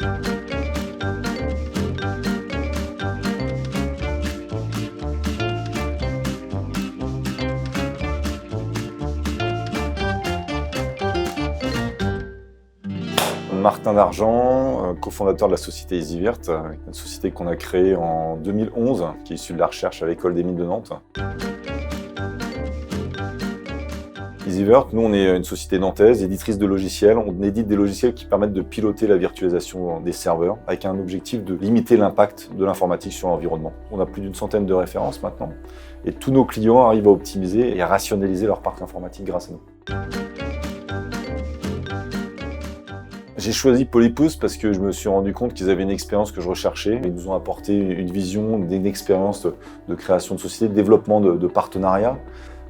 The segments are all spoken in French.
Martin Dargent, cofondateur de la société EasyVirt, une société qu'on a créée en 2011, qui est issue de la recherche à l'école des mines de Nantes. EasyVirt, nous on est une société nantaise, éditrice de logiciels. On édite des logiciels qui permettent de piloter la virtualisation des serveurs avec un objectif de limiter l'impact de l'informatique sur l'environnement. On a plus d'une centaine de références maintenant et tous nos clients arrivent à optimiser et à rationaliser leur parc informatique grâce à nous. J'ai choisi Polypus parce que je me suis rendu compte qu'ils avaient une expérience que je recherchais. Ils nous ont apporté une vision, une expérience de création de société, de développement de partenariats.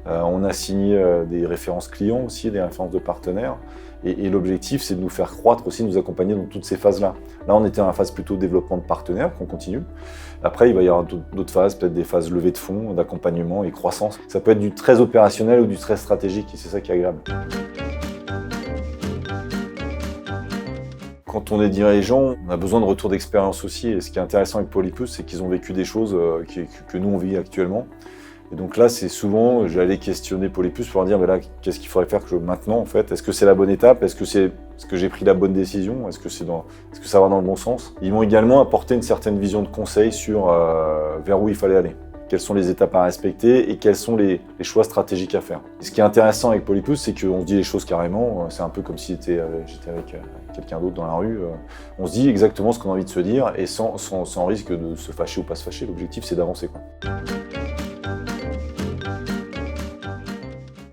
On a signé des références clients aussi, des références de partenaires. Et l'objectif, c'est de nous faire croître aussi, de nous accompagner dans toutes ces phases-là. Là, on était dans la phase plutôt développement de partenaires, qu'on continue. Après, il va y avoir d'autres phases, peut-être des phases levée de fonds, d'accompagnement et croissance. Ça peut être du très opérationnel ou du très stratégique, et c'est ça qui est agréable. Quand on est dirigeant, on a besoin de retour d'expérience aussi. Et ce qui est intéressant avec Polypus, c'est qu'ils ont vécu des choses que nous, on vit actuellement. Et donc là, c'est souvent, j'allais questionner Polypus pour leur dire, mais là, qu'est-ce qu'il faudrait faire maintenant, en fait? Est-ce que c'est la bonne étape? Est-ce que j'ai pris la bonne décision? Est-ce que ça va dans le bon sens? Ils m'ont également apporté une certaine vision de conseil sur vers où il fallait aller. Quelles sont les étapes à respecter et quels sont les choix stratégiques à faire. Et ce qui est intéressant avec Polypus, c'est qu'on se dit les choses carrément. C'est un peu comme si j'étais avec quelqu'un d'autre dans la rue. On se dit exactement ce qu'on a envie de se dire et sans risque de se fâcher ou pas se fâcher. L'objectif, c'est d'avancer, quoi.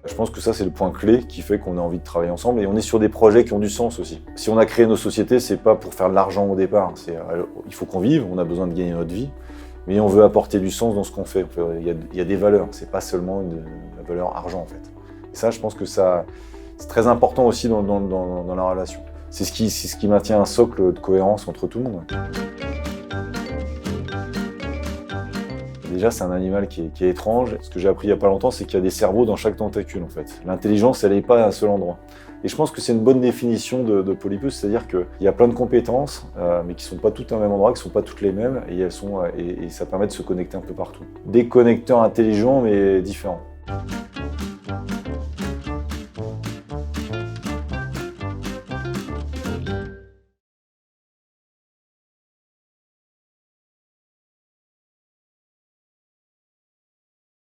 Je pense que ça, c'est le point clé qui fait qu'on a envie de travailler ensemble et on est sur des projets qui ont du sens aussi. Si on a créé nos sociétés, c'est pas pour faire de l'argent au départ. Il faut qu'on vive, on a besoin de gagner notre vie. Mais on veut apporter du sens dans ce qu'on fait. Il y a des valeurs, c'est pas seulement la valeur argent en fait. Et ça, je pense que c'est très important aussi dans la relation. C'est ce qui maintient un socle de cohérence entre tout le monde. Déjà, c'est un animal qui est étrange. Ce que j'ai appris il n'y a pas longtemps, c'est qu'il y a des cerveaux dans chaque tentacule en fait. L'intelligence, elle n'est pas à un seul endroit. Et je pense que c'est une bonne définition de Polypus, c'est-à-dire qu'il y a plein de compétences, mais qui ne sont pas toutes au même endroit, qui ne sont pas toutes les mêmes, et ça permet de se connecter un peu partout. Des connecteurs intelligents, mais différents.